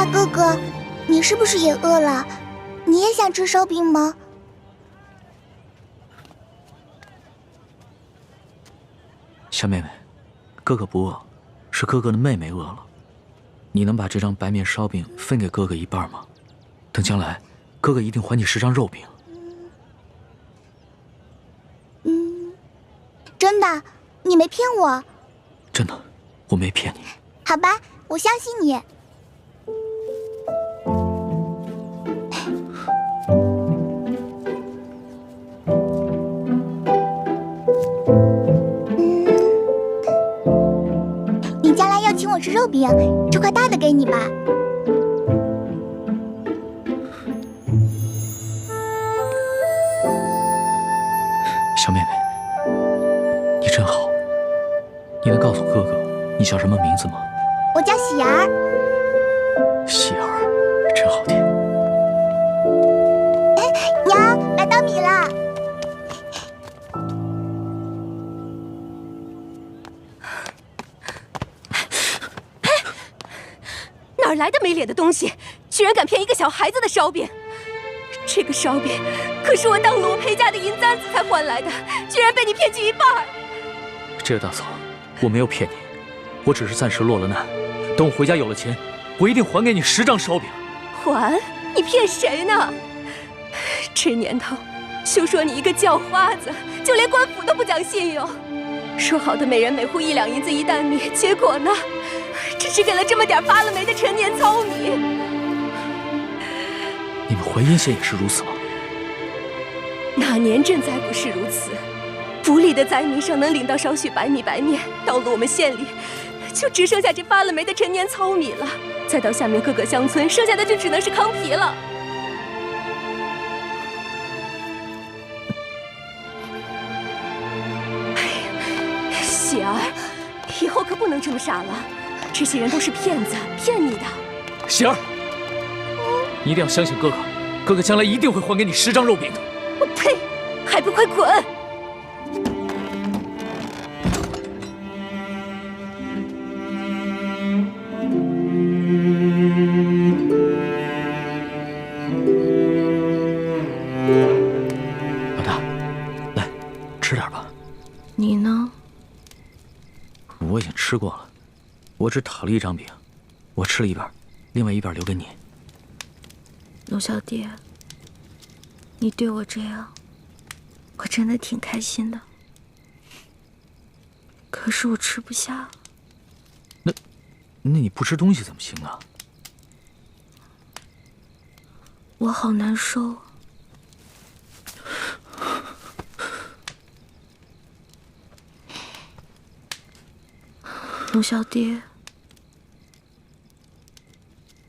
大哥哥，你是不是也饿了？你也想吃烧饼吗？小妹妹，哥哥不饿，是哥哥的妹妹饿了。你能把这张白面烧饼分给哥哥一半吗？等将来，哥哥一定还你10张肉饼。真的，你没骗我。真的，我没骗你。好吧，我相信你。你将来要请我吃肉饼，这块大的给你吧。小妹妹，你真好。你能告诉哥哥你叫什么名字吗？我叫喜儿。喜儿，真好听。娘，来当米了。哪儿来的没脸的东西，居然敢骗一个小孩子的烧饼！这个烧饼可是我当罗培家的银簪子才换来的，居然被你骗去一半。这个大嫂，我没有骗你，我只是暂时落了难。等我回家有了钱，我一定还给你10张烧饼。还？你骗谁呢？这年头，休说你一个叫花子，就连官府都不讲信用。说好的每人每户1两银子1担米，结果呢？只是给了这么点发了霉的陈年糙米。你们淮阴县也是如此吗？哪年赈灾不是如此？府里的灾民上能领到少许白米白面，到了我们县里，就只剩下这发了霉的陈年糙米了。再到下面各个乡村，剩下的就只能是糠皮了。哎呀，喜儿，以后可不能这么傻了。这些人都是骗子，骗你的。喜儿，你一定要相信哥哥，哥哥将来一定会还给你10张肉饼的。我呸！还不快滚！老大，来，吃点吧。你呢？我已经吃过了，我只讨了1张饼，我吃了一半，另外一半留给你。龙小弟，你对我这样，我真的挺开心的。可是我吃不下。那你不吃东西怎么行啊？我好难受。龙小弟，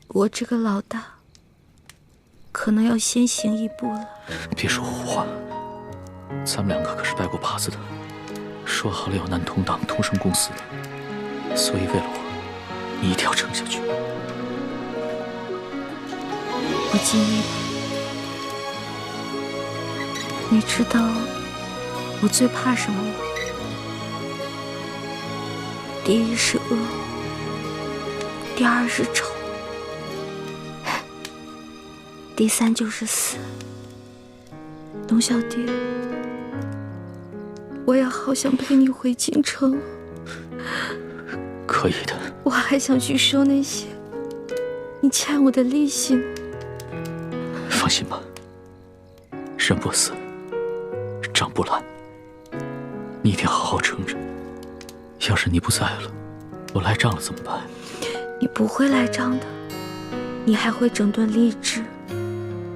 我这个老大可能要先行一步了。别说胡话，咱们2个可是拜过把子的，说好了要难同党，同生共死的，所以为了我，你一定要撑下去。我尽力了。你知道我最怕什么吗？第一是饿，第二是丑，第3就是死。龙小弟，我也好想陪你回京城。可以的。我还想去收那些你欠我的利息呢。放心吧，人不死，账不烂，你一定好好撑着。要是你不在了，我赖账了怎么办？你不会赖账的，你还会整顿吏治，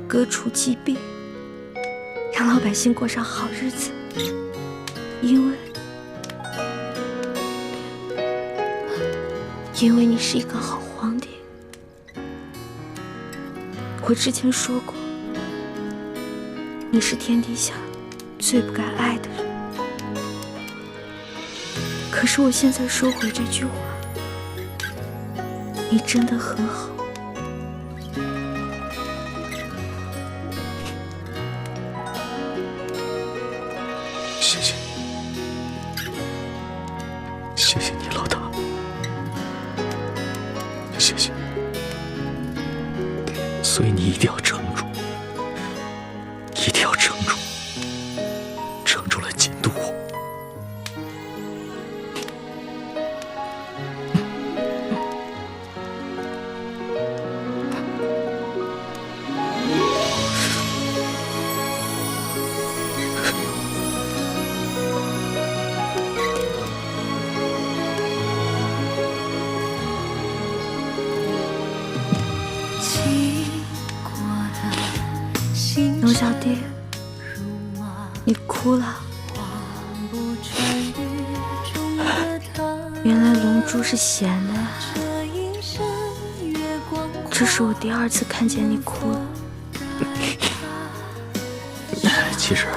革除疾病，让老百姓过上好日子。因为你是一个好皇帝。我之前说过，你是天底下最不该爱的人。可是我现在收回这句话，你真的很好。谢谢，谢谢你，老大，谢谢。所以你一定要撑住，一定要撑住，撑住了监督我。龙小弟，你哭了。原来龙珠是咸的呀。这是我第2次看见你哭了。其实，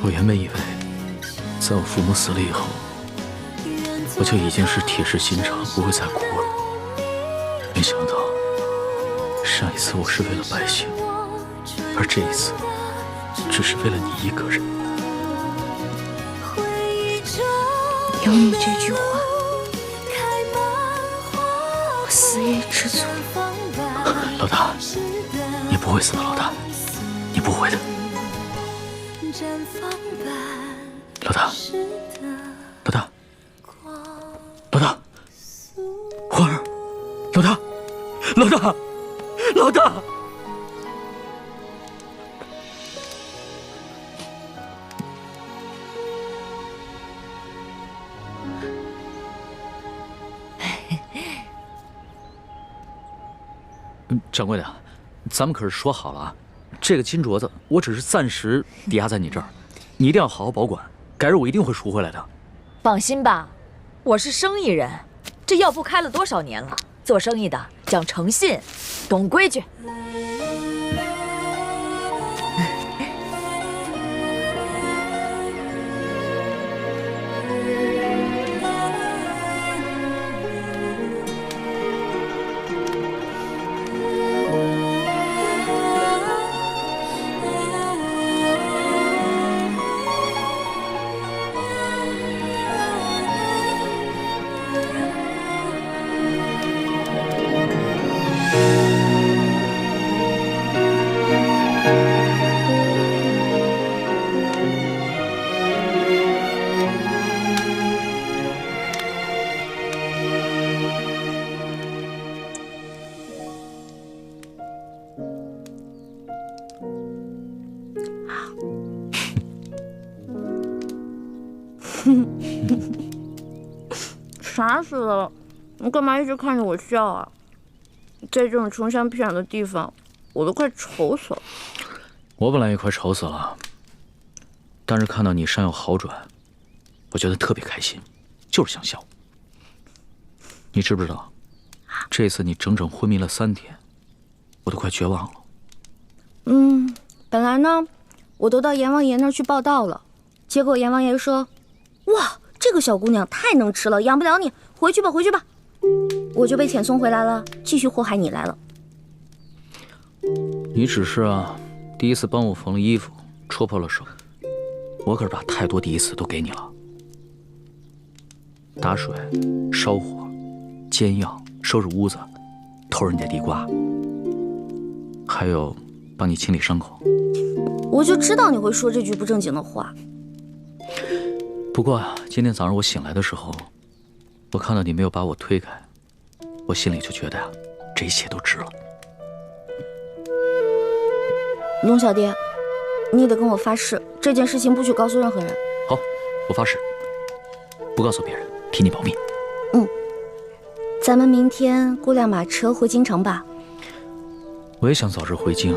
我原本以为，在我父母死了以后，我就已经是铁石心肠，不会再哭了。没想到，上一次我是为了百姓。而这一次，只是为了你一个人。有你这句话，我死也知足。老大，你不会死的，老大，你不会的。老大，老大，老大，花儿，老大，老大，老大。掌柜的，咱们可是说好了啊，这个金镯子我只是暂时抵押在你这儿，你一定要好好保管，改日我一定会赎回来的。放心吧，我是生意人，这药铺开了多少年了，做生意的讲诚信，懂规矩。傻死了！你干嘛一直看着我笑啊？在这种穷乡僻壤的地方，我都快愁死了。我本来也快愁死了，但是看到你伤有好转，我觉得特别开心，就是想笑。你知不知道，这次你整整昏迷了3天，我都快绝望了。本来呢，我都到阎王爷那儿去报道了，结果阎王爷说：“哇，这个小姑娘太能吃了，养不了你，回去吧，回去吧。”我就被遣送回来了，继续祸害你来了。你只是第一次帮我缝了衣服，戳破了手，我可是把太多第一次都给你了。打水、烧火、煎药、收拾屋子、偷人家地瓜，还有帮你清理伤口。我就知道你会说这句不正经的话。不过今天早上我醒来的时候，我看到你没有把我推开，我心里就觉得这一切都值了。龙小爹，你得跟我发誓，这件事情不许告诉任何人。好，我发誓，不告诉别人，替你保密。咱们明天雇辆马车回京城吧。我也想早日回京，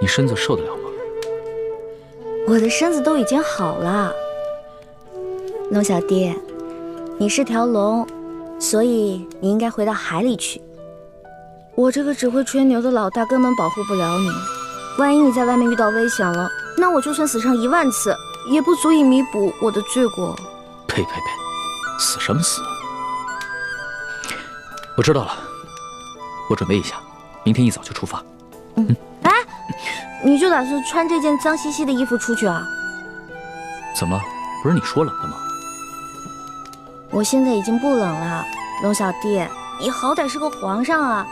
你身子受得了吗？我的身子都已经好了。龙小爹，你是条龙，所以你应该回到海里去。我这个只会吹牛的老大根本保护不了你。万一你在外面遇到危险了，那我就算死上1万次，也不足以弥补我的罪过。呸！死什么死？我知道了，我准备一下，明天一早就出发。哎，你就打算穿这件脏兮兮的衣服出去啊？怎么了？不是你说冷的吗？我现在已经不冷了，龙小弟，你好歹是个皇上啊，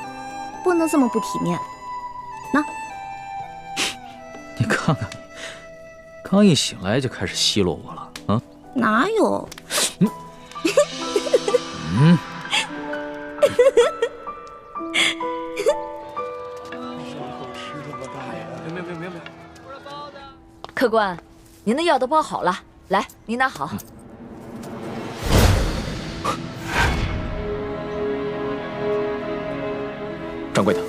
不能这么不体面。那，你看看你，刚一醒来就开始奚落我了啊？哪有？客官，您的药都包好了，来，您拿好。掌柜的，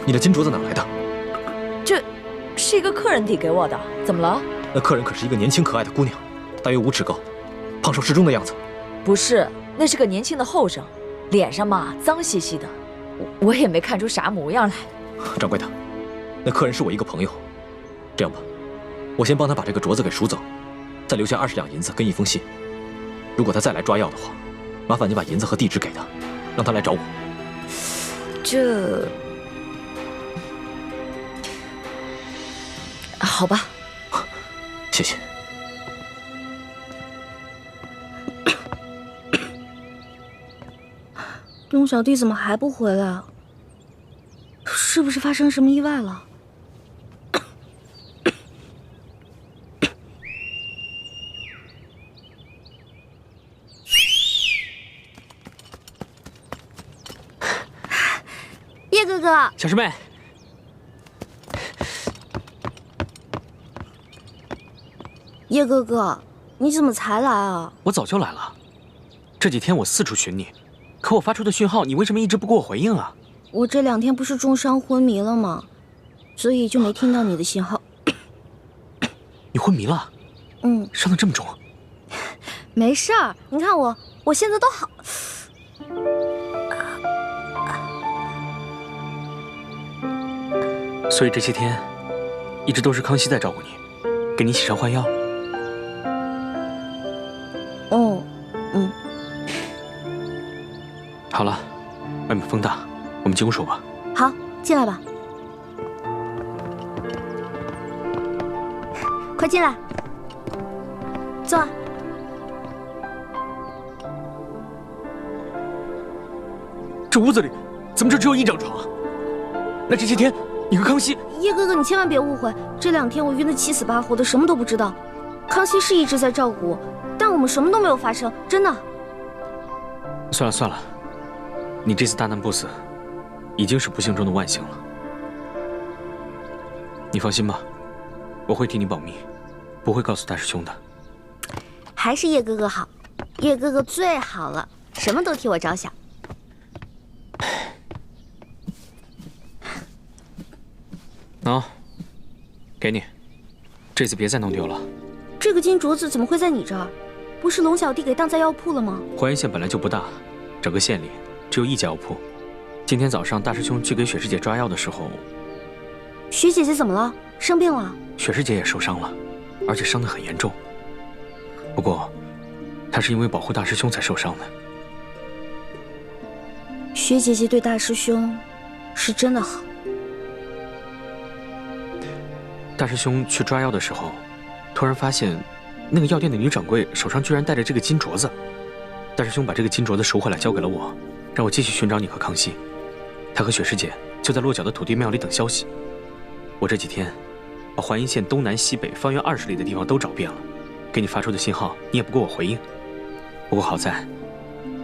你的金镯子哪来的？这是一个客人递给我的，怎么了？那客人可是一个年轻可爱的姑娘，大约5尺高，胖瘦适中的样子。不是，那是个年轻的后生，脸上嘛脏兮兮的，我也没看出啥模样来。掌柜的，那客人是我一个朋友，这样吧，我先帮他把这个镯子给赎走，再留下20两银子跟一封信。如果他再来抓药的话，麻烦你把银子和地址给他，让他来找我。这，好吧，谢谢。龙小弟怎么还不回来？是不是发生什么意外了？叶哥哥，小师妹，叶哥哥，你怎么才来啊？我早就来了，这几天我四处寻你，可我发出的讯号，你为什么一直不给我回应啊？我这2天不是重伤昏迷了吗？所以就没听到你的信号。你昏迷了？嗯，伤得这么重？没事儿，你看我现在都好。所以这些天，一直都是康熙在照顾你，给你洗伤换药。哦，嗯。好了，外面风大，我们进屋说吧。好，进来吧。快进来，坐。这屋子里怎么就只有1张床？那这些天你和康熙……叶哥哥，你千万别误会，这2天我晕得七死八活的，什么都不知道。康熙是一直在照顾我，但我们什么都没有发生，真的。算了算了，你这次大难不死，已经是不幸中的万幸了。你放心吧，我会替你保密，不会告诉大师兄的。还是叶哥哥好，叶哥哥最好了，什么都替我着想。喏，给你，这次别再弄丢了。这个金镯子怎么会在你这儿？不是龙小弟给当在药铺了吗？淮阴县本来就不大，整个县里只有1家药铺。今天早上大师兄去给雪师姐抓药的时候，雪姐姐怎么了？生病了？雪师姐也受伤了，而且伤得很严重。不过，她是因为保护大师兄才受伤的。雪姐姐对大师兄是真的好。大师兄去抓药的时候，突然发现那个药店的女掌柜手上居然戴着这个金镯子。大师兄把这个金镯子赎回来交给了我，让我继续寻找你和康熙。他和雪师姐就在落脚的土地庙里等消息。我这几天把淮阴县东南西北方圆20里的地方都找遍了，给你发出的信号你也不给我回应。不过好在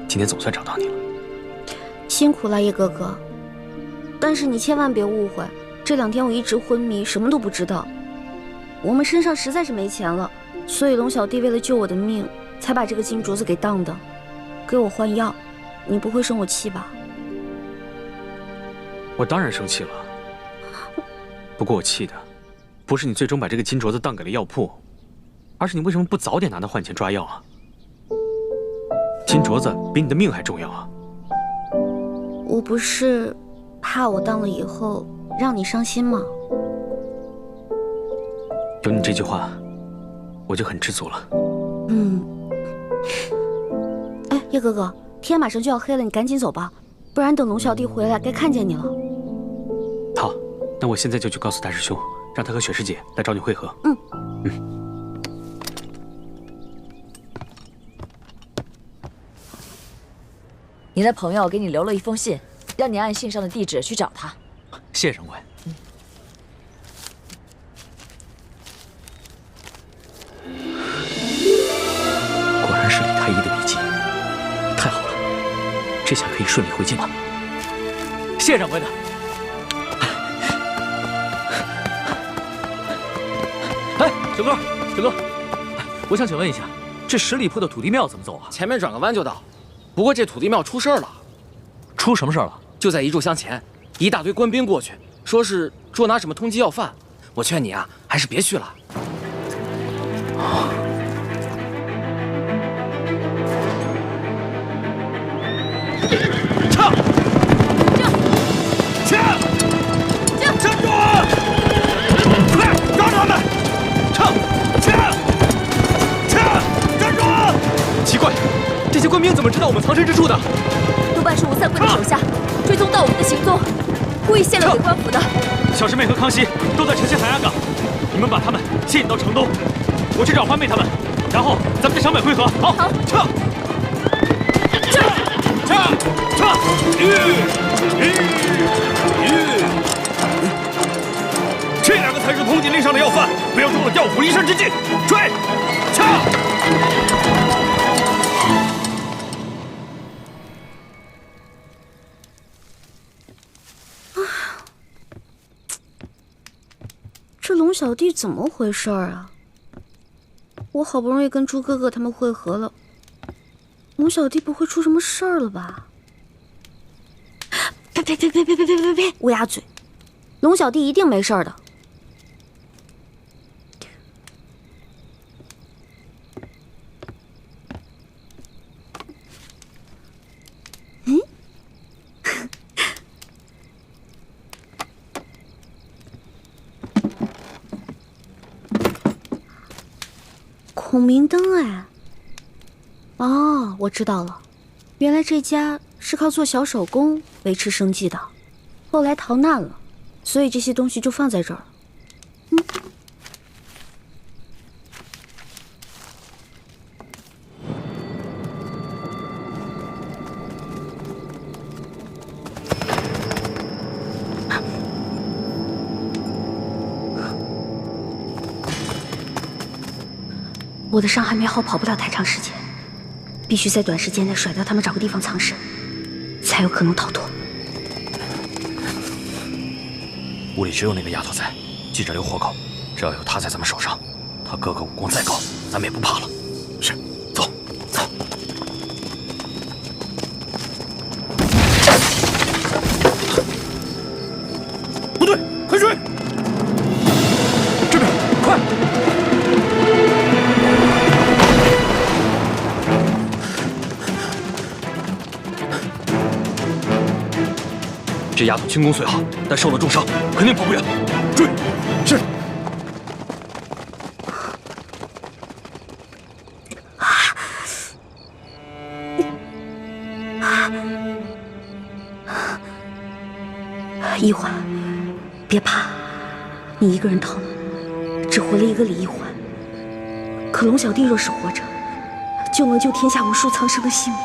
今天总算找到你了。辛苦了叶哥哥，但是你千万别误会，这2天我一直昏迷，什么都不知道。我们身上实在是没钱了，所以龙小弟为了救我的命，才把这个金镯子给当的，给我换药。你不会生我气吧？我当然生气了，不过我气的不是你最终把这个金镯子当给了药铺，而是你为什么不早点拿它换钱抓药啊？金镯子比你的命还重要啊！我不是怕我当了以后让你伤心吗？有你这句话，我就很知足了。哎，叶哥哥，天马上就要黑了，你赶紧走吧，不然等龙小弟回来该看见你了。好，那我现在就去告诉大师兄，让他和雪师姐来找你会合。你的朋友给你留了一封信，让你按信上的地址去找他。谢谢掌柜。果然是李太医的笔迹，太好了，这下可以顺利回京了。谢掌柜的。哎，小哥，我想请问一下，这10里铺的土地庙怎么走啊？前面转个弯就到。不过这土地庙出事儿了。出什么事儿了？就在1炷香前，一大堆官兵过去，说是捉拿什么通缉要犯。我劝你啊，还是别去了。撤！站住！快抓住他们！站住！奇怪，这些官兵怎么知道我们藏身之处的？多半是吴三桂的手下追踪到我们的行踪，故意泄露给官府的。小师妹和康熙都在城西海岸港，你们把他们吸引到城东，我去找欢妹他们，然后咱们在城北会合。好，撤！这2个才是通缉令上的要犯，不要中了调虎离山之计。追！撤！这龙小弟怎么回事啊？我好不容易跟猪哥哥他们会合了，龙小弟不会出什么事儿了吧？呸！乌鸦嘴！龙小弟一定没事儿的。孔明灯哎！哦，我知道了，原来这家是靠做小手工维持生计的，后来逃难了，所以这些东西就放在这儿了。我的伤还没好，跑不了太长时间，必须在短时间内甩掉他们，找个地方藏身，才有可能逃脱。屋里只有那个丫头在，记着留活口，只要有她在咱们手上，她哥哥武功再高，咱们也不怕了。是，走。不对，快追！这边，快！这丫头轻功虽好，但受了重伤，肯定跑不远。追！是。一环，别怕，你一个人逃了，只活了一个李一环。可龙小弟若是活着，就能救天下无数苍生的性命。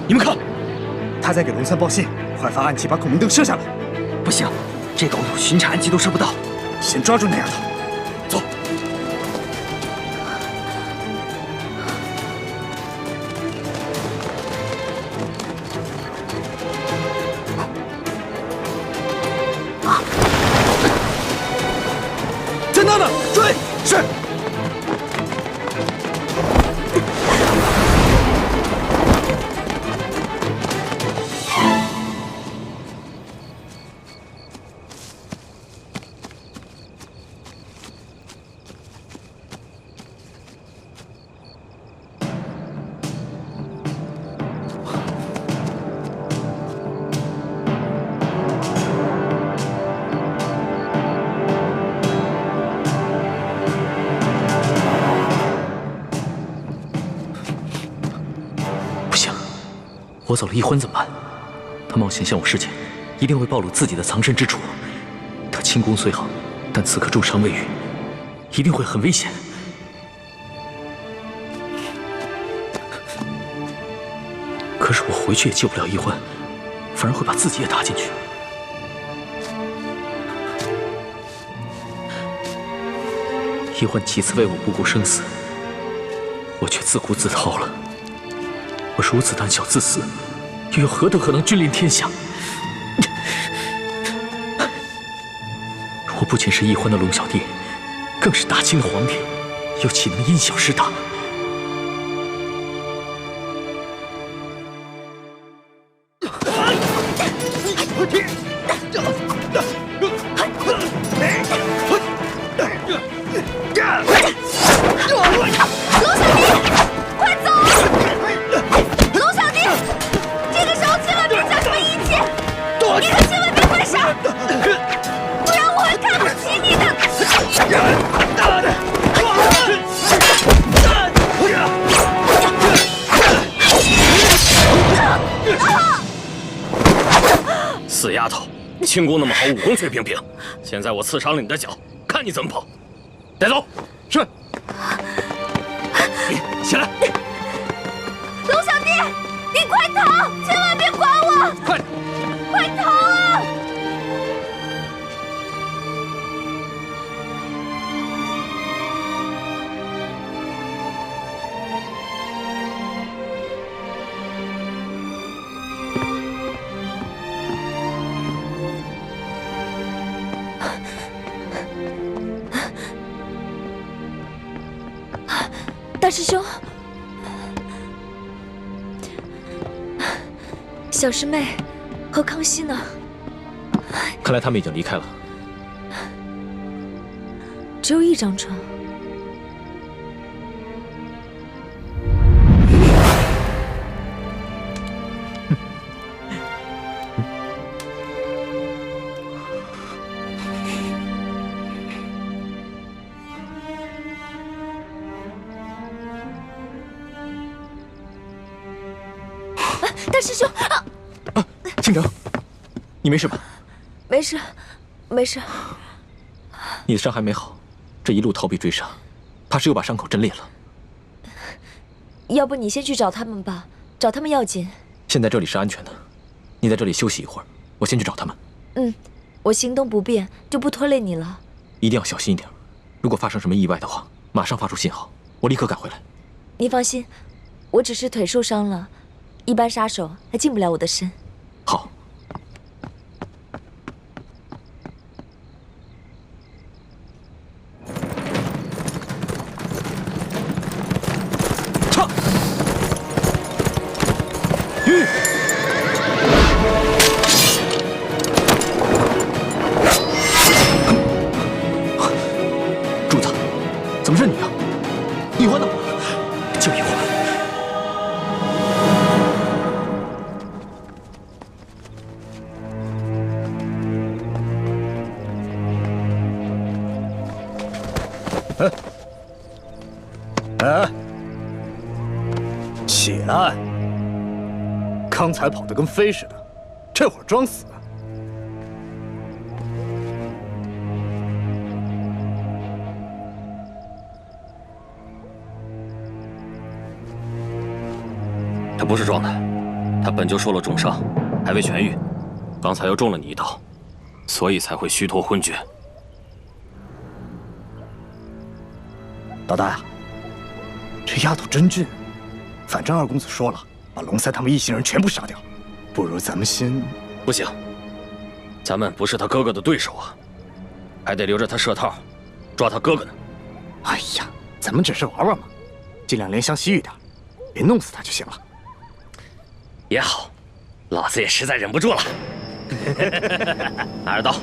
你们看，他在给龙三报信，快发暗器把孔明灯射下来。不行，这狗有巡查暗器都射不到。先抓住那丫头，走。在那呢，追！是。我走了一婚怎么办？他冒险向我示剑，一定会暴露自己的藏身之处。他轻功虽好，但此刻重伤未愈，一定会很危险。可是我回去也救不了易欢，反而会把自己也搭进去。易欢几次为我不顾生死，我却自顾自逃了。我如此胆小自私，又有何德何能君临天下？我不仅是易欢的龙小弟，更是大清的皇帝，又岂能因小失大？死丫头，轻功那么好，武功却平平。现在我刺伤了你的脚，看你怎么跑！带走。是。起来。龙小弟，你快逃！千万别管我！快，快逃啊！大师兄，小师妹和康熙呢？看来他们已经离开了。只有一张船。大师兄啊！倾城，你没事吧？没事，没事。你的伤还没好，这一路逃避追杀，怕是又把伤口震裂了。要不你先去找他们吧，找他们要紧。现在这里是安全的，你在这里休息一会儿，我先去找他们。嗯，我行动不便，就不拖累你了。一定要小心一点，如果发生什么意外的话，马上发出信号，我立刻赶回来。你放心，我只是腿受伤了。一般杀手还近不了我的身。好。唱。吁。主子，怎么是你啊？易欢呢？就易欢。起来！刚才跑得跟飞似的，这会儿装死。他不是装的，他本就受了重伤，还未痊愈，刚才又中了你一刀，所以才会虚脱昏厥。老大呀，这丫头真俊。反正二公子说了，把龙塞他们一行人全部杀掉。不如咱们先……不行，咱们不是他哥哥的对手啊，还得留着他设套，抓他哥哥呢。哎呀，咱们只是玩玩嘛，尽量怜香惜玉点，别弄死他就行了。也好，老子也实在忍不住了。拿着刀。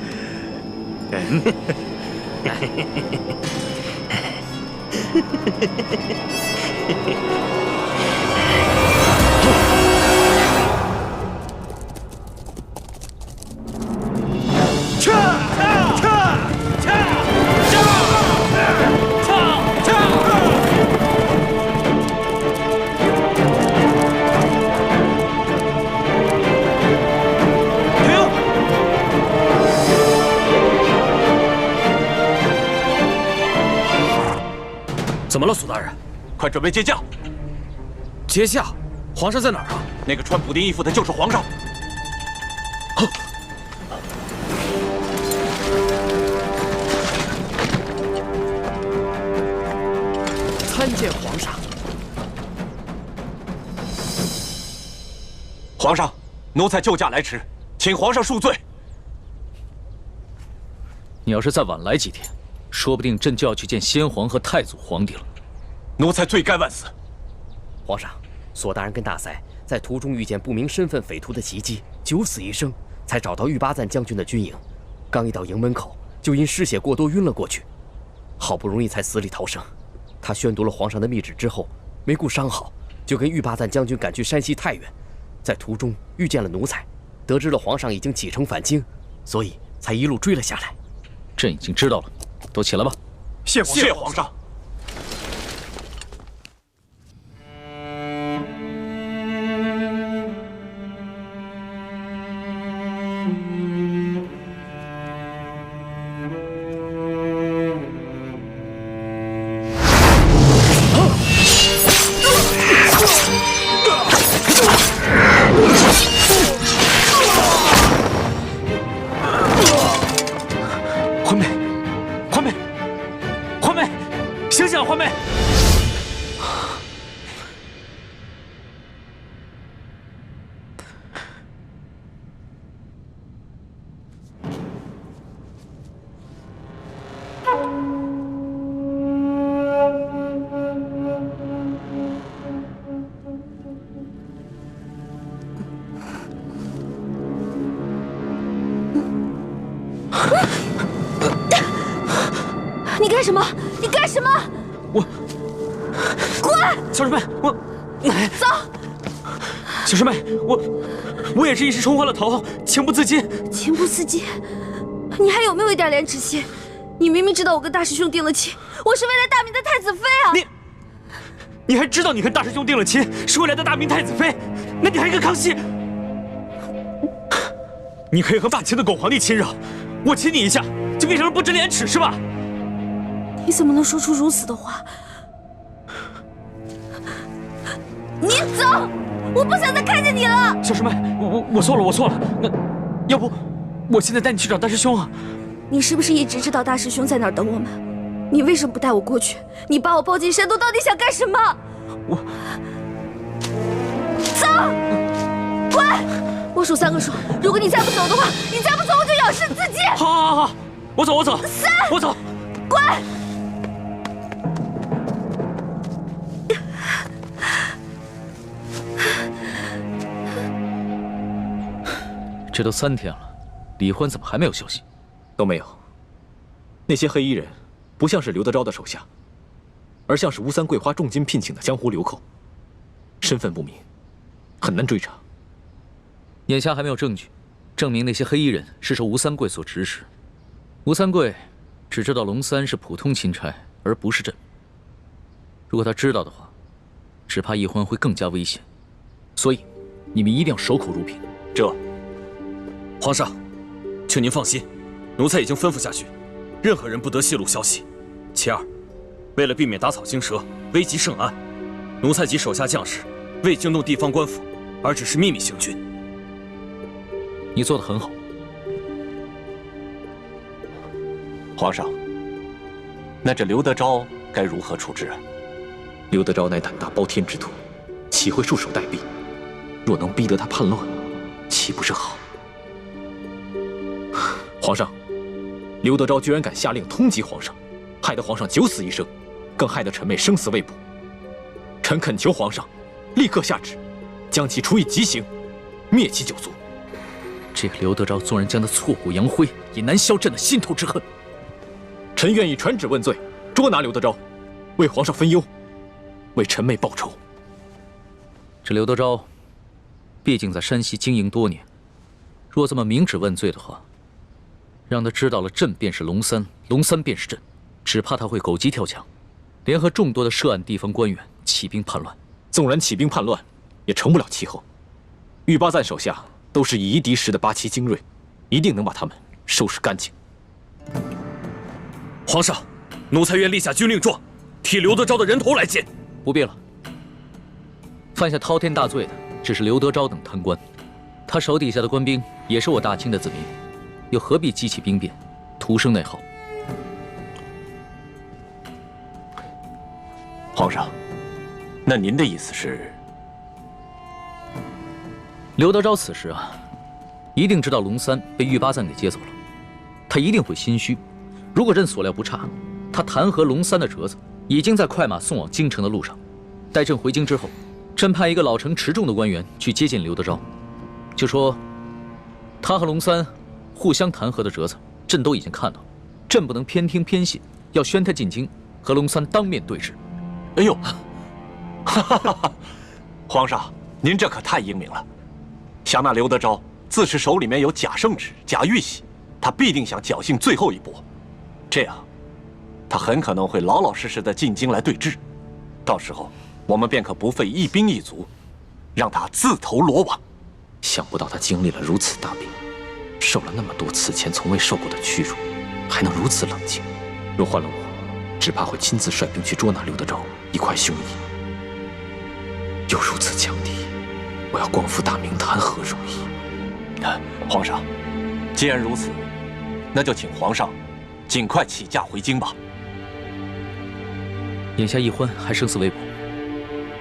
怎么了，苏大人？快准备接驾！接驾？皇上在哪儿啊？那个穿补丁衣服的就是皇上。参见皇上。皇上，奴才救驾来迟，请皇上恕罪。你要是再晚来几天，说不定朕就要去见先皇和太祖皇帝了。奴才罪该万死。皇上，索大人跟大塞在途中遇见不明身份匪徒的袭击，九死一生，才找到御巴赞将军的军营。刚一到营门口，就因失血过多晕了过去，好不容易才死里逃生。他宣读了皇上的密旨之后，没顾伤好，就跟御巴赞将军赶去山西太原。在途中遇见了奴才，得知了皇上已经启程返京，所以才一路追了下来。朕已经知道了，都起来吧。谢皇上。你干什么？你干什么？我滚！小师妹，我走。小师妹，我也是一时冲昏了头，情不自禁。情不自禁？你还有没有一点廉耻心？你明明知道我跟大师兄定了亲，我是为了大明的太子妃啊！你还知道你跟大师兄定了亲是为了大明太子妃？那你还跟康熙？你可以和霸气的狗皇帝亲热，我亲你一下就变成了不知廉耻是吧？你怎么能说出如此的话？你走！我不想再看见你了。小师妹，我错了，我错了。那要不我现在带你去找大师兄啊？你是不是一直知道大师兄在哪儿等我们？你为什么不带我过去？你把我抱进山洞，到底想干什么？走！滚！我数3个数，如果你再不走的话，你再不走我就咬死自己。好，我走，3，我走，滚！这都3天了，李欢怎么还没有消息？都没有。那些黑衣人不像是刘德昭的手下，而像是吴三桂花重金聘请的江湖流寇，身份不明，很难追查。眼下还没有证据证明那些黑衣人是受吴三桂所指使。吴三桂只知道龙三是普通钦差，而不是朕。如果他知道的话，只怕奕欢会更加危险。所以，你们一定要守口如瓶。皇上，请您放心，奴才已经吩咐下去，任何人不得泄露消息。其二，为了避免打草惊蛇、危及圣安，奴才及手下将士未惊动地方官府，而只是秘密行军。你做得很好。皇上，那这刘德昭该如何处置啊？刘德昭乃胆大包天之徒，岂会束手待毙？若能逼得他叛乱，岂不是好？皇上，刘德昭居然敢下令通缉皇上，害得皇上九死一生，更害得臣妹生死未卜。臣恳求皇上立刻下旨，将其处以极刑，灭其九族。这个刘德昭纵然将他挫骨扬灰，也难消朕的心头之恨。臣愿意传旨问罪，捉拿刘德昭，为皇上分忧，为臣妹报仇。这刘德昭，毕竟在山西经营多年，若这么明旨问罪的话，让他知道了朕便是龙三，龙三便是朕，只怕他会狗急跳墙，联合众多的涉案地方官员起兵叛乱。纵然起兵叛乱，也成不了气候。御八赞手下都是以夷敌十的八旗精锐，一定能把他们收拾干净。皇上，奴才愿立下军令状，替刘德昭的人头来见。不必了。犯下滔天大罪的只是刘德昭等贪官，他手底下的官兵也是我大清的子民，又何必激起兵变，徒生内耗？皇上，那您的意思是？刘德昭此时啊，一定知道龙三被玉八赞给接走了，他一定会心虚。如果朕所料不差，他弹劾龙三的折子已经在快马送往京城的路上。待朕回京之后，朕派一个老成持重的官员去接见刘德昭，就说他和龙三互相弹劾的折子，朕都已经看到，朕不能偏听偏信，要宣他进京，和龙三当面对质。哎呦，哈哈哈！皇上，您这可太英明了。想那刘德昭自是手里面有假圣旨、假玉玺，他必定想侥幸最后一搏，这样，他很可能会老老实实的进京来对质，到时候我们便可不费一兵一卒，让他自投罗网。想不到他经历了如此大病，受了那么多此前从未受过的屈辱，还能如此冷静。若换了我，只怕会亲自率兵去捉拿刘德昭，一块凶夷。又如此强敌，我要光复大明谈何容易？皇上，既然如此，那就请皇上尽快起驾回京吧。眼下一欢还生死未卜，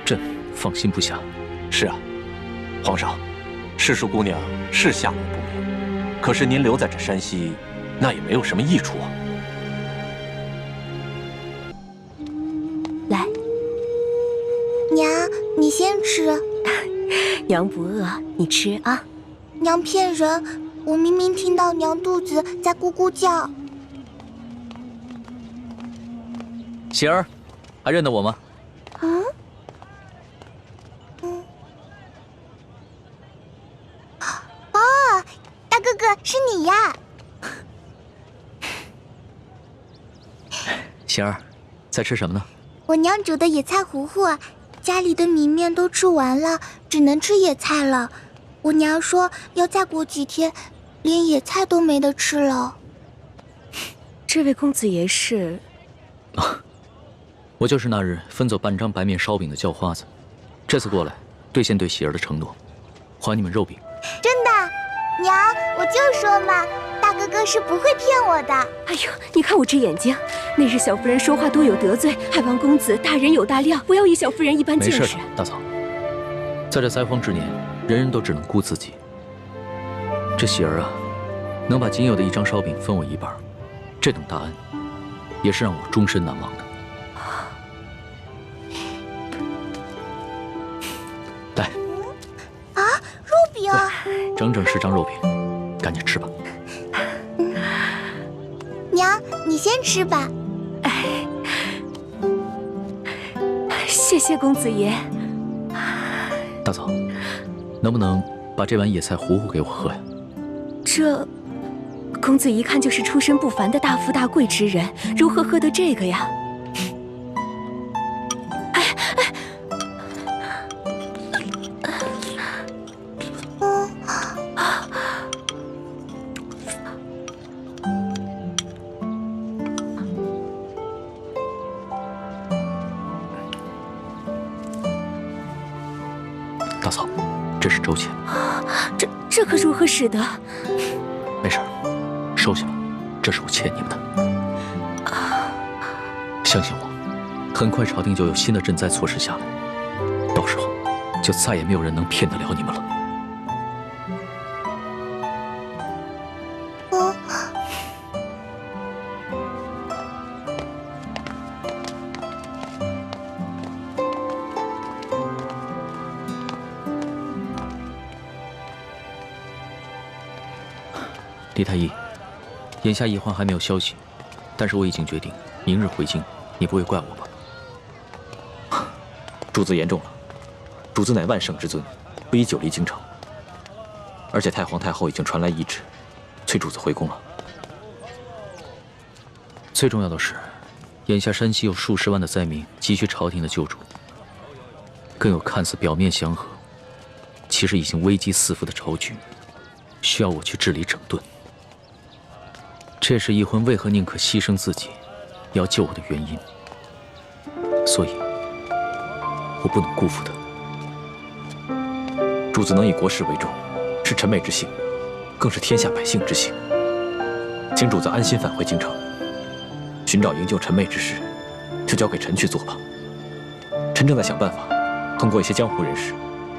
朕放心不下。是啊，皇上，世淑姑娘是下落不明，可是您留在这山西，那也没有什么益处啊。来，娘，你先吃。娘不饿，你吃啊。娘骗人，我明明听到娘肚子在咕咕叫。喜儿，还认得我吗？嗯。哦，大哥哥是你呀！喜儿，在吃什么呢？我娘煮的野菜糊糊，家里的米面都吃完了，只能吃野菜了。我娘说要再过几天，连野菜都没得吃了。这位公子爷是？我就是那日分走半张白面烧饼的叫花子，这次过来兑现对喜儿的承诺，还你们肉饼。真的，娘，我就说嘛，大哥哥是不会骗我的。哎呦，你看我这眼睛，那日小夫人说话多有得罪，还望公子大人有大量，不要以小夫人一般见识。没事的，大嫂，在这灾荒之年，人人都只能顾自己。这喜儿啊，能把仅有的一张烧饼分我一半，这等大恩，也是让我终身难忘的。来，啊，肉饼，整整10张肉饼，赶紧吃吧。娘，你先吃吧。谢谢公子爷。大嫂，能不能把这碗野菜糊糊给我喝呀？这，公子一看就是出身不凡的大富大贵之人，如何喝得这个呀？大嫂，这是粥钱。这可如何使得？没事，收下吧，这是我欠你们的。相信我，很快朝廷就有新的赈灾措施下来，到时候就再也没有人能骗得了你们了。李太医，眼下一欢还没有消息，但是我已经决定明日回京，你不会怪我吧？主子言重了，主子乃万圣之尊，不宜久离京城。而且太皇太后已经传来懿旨，催主子回宫了。最重要的是，眼下山西有数十万的灾民急需朝廷的救助，更有看似表面祥和，其实已经危机四伏的朝局，需要我去治理整顿。这是一婚为何宁可牺牲自己，也要救我的原因。所以我不能辜负他。主子能以国事为重，是臣妹之幸，更是天下百姓之幸。请主子安心返回京城，寻找营救臣妹之事，就交给臣去做吧。臣正在想办法，通过一些江湖人士，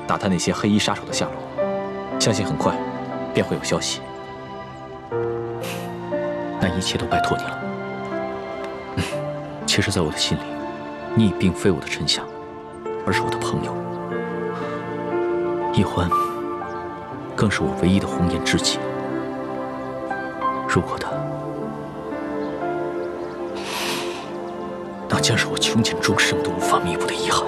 打探那些黑衣杀手的下落，相信很快便会有消息。那一切都拜托你了。其实，在我的心里，你已并非我的臣下，而是我的朋友。易欢更是我唯一的红颜知己。如果他，那将是我穷尽终生都无法弥补的遗憾。